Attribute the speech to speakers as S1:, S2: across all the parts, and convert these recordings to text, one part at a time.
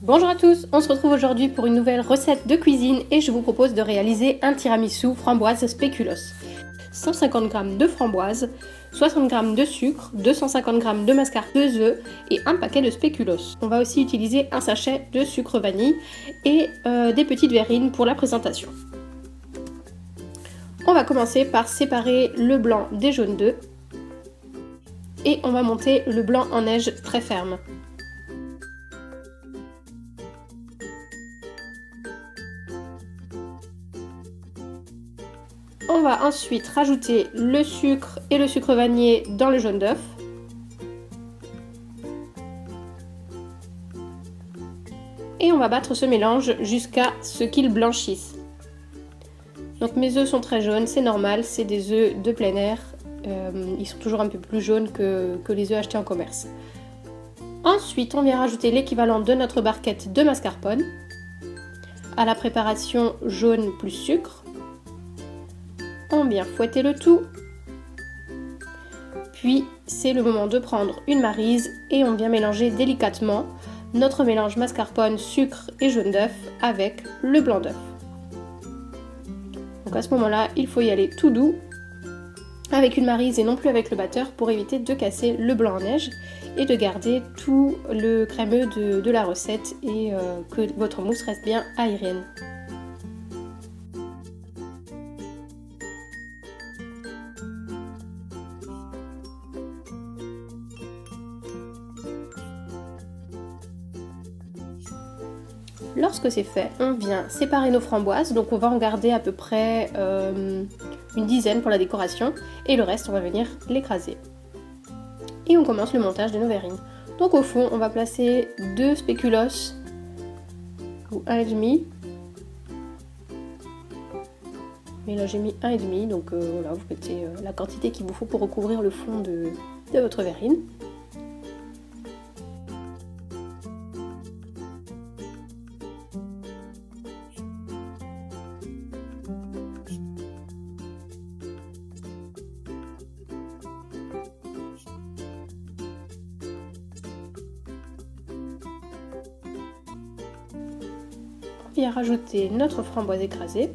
S1: Bonjour à tous, on se retrouve aujourd'hui pour une nouvelle recette de cuisine et je vous propose de réaliser un tiramisu framboise spéculoos. 150 g de framboises, 60 g de sucre, 250 g de mascarpone, 2 œufs et un paquet de spéculoos. On va aussi utiliser un sachet de sucre vanille et des petites verrines pour la présentation. On va commencer par séparer le blanc des jaunes d'œufs et on va monter le blanc en neige très ferme. On va ensuite rajouter le sucre et le sucre vanillé dans le jaune d'œuf. Et on va battre ce mélange jusqu'à ce qu'il blanchisse. Donc mes œufs sont très jaunes, c'est normal, c'est des œufs de plein air. Ils sont toujours un peu plus jaunes que les œufs achetés en commerce. Ensuite, on vient rajouter l'équivalent de notre barquette de mascarpone à la préparation jaune plus sucre. On vient fouetter le tout. Puis c'est le moment de prendre une maryse et on vient mélanger délicatement notre mélange mascarpone, sucre et jaune d'œuf avec le blanc d'œuf. Donc à ce moment-là, il faut y aller tout doux avec une maryse et non plus avec le batteur pour éviter de casser le blanc en neige et de garder tout le crémeux de la recette et que votre mousse reste bien aérienne. Lorsque c'est fait, on vient séparer nos framboises, donc on va en garder à peu près une dizaine pour la décoration et le reste on va venir l'écraser. Et on commence le montage de nos verrines. Donc au fond on va placer 2 spéculoos ou 1,5. Mais là j'ai mis 1,5, donc voilà, vous mettez la quantité qu'il vous faut pour recouvrir le fond de votre verrine. On vient rajouter notre framboise écrasée.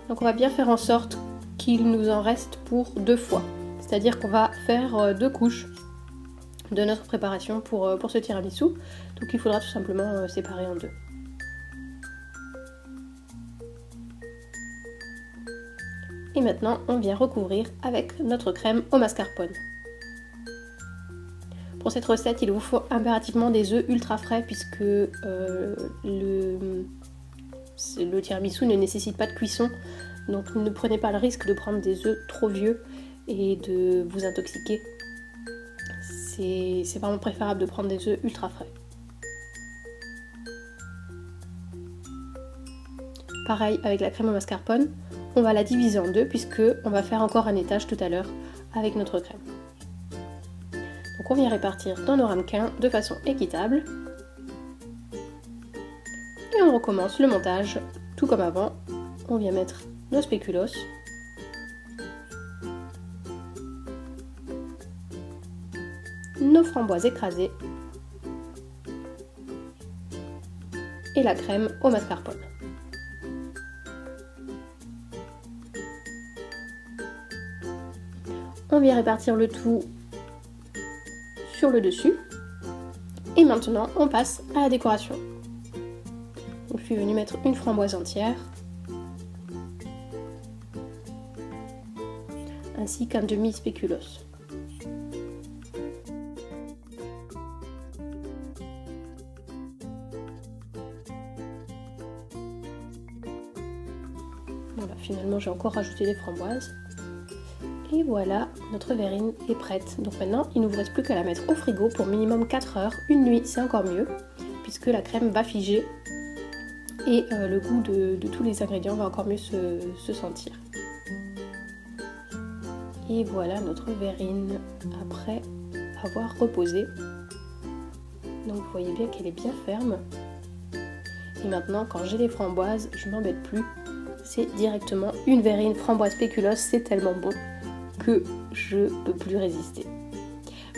S1: Donc on va bien faire en sorte qu'il nous en reste pour 2 fois. C'est-à-dire qu'on va faire 2 couches de notre préparation pour ce tiramisu. Donc il faudra tout simplement séparer en 2. Et maintenant on vient recouvrir avec notre crème au mascarpone. Pour cette recette, il vous faut impérativement des œufs ultra frais puisque le tiramisu ne nécessite pas de cuisson. Donc ne prenez pas le risque de prendre des œufs trop vieux et de vous intoxiquer. C'est vraiment préférable de prendre des œufs ultra frais. Pareil avec la crème au mascarpone, on va la diviser en 2 puisque on va faire encore un étage tout à l'heure avec notre crème. Donc on vient répartir dans nos ramequins de façon équitable. Et on recommence le montage tout comme avant. On vient mettre nos spéculoos. Nos framboises écrasées. Et la crème au mascarpone. On vient répartir le tout sur le dessus. Et maintenant, on passe à la décoration. Donc, je suis venue mettre une framboise entière. Ainsi qu'un demi spéculoos. Voilà, finalement j'ai encore rajouté des framboises. Et voilà, notre verrine est prête. Donc maintenant, il ne vous reste plus qu'à la mettre au frigo pour minimum 4 heures. Une nuit, c'est encore mieux, puisque la crème va figer et le goût de tous les ingrédients va encore mieux se sentir. Et voilà notre verrine après avoir reposé. Donc vous voyez bien qu'elle est bien ferme. Et maintenant, quand j'ai les framboises, je ne m'embête plus. C'est directement une verrine framboise spéculoos, c'est tellement bon que je ne peux plus résister.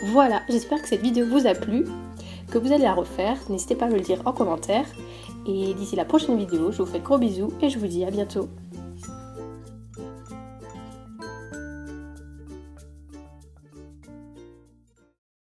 S1: Voilà, j'espère que cette vidéo vous a plu. que vous allez à refaire, n'hésitez pas à me le dire en commentaire. Et d'ici la prochaine vidéo, je vous fais de gros bisous et je vous dis à bientôt.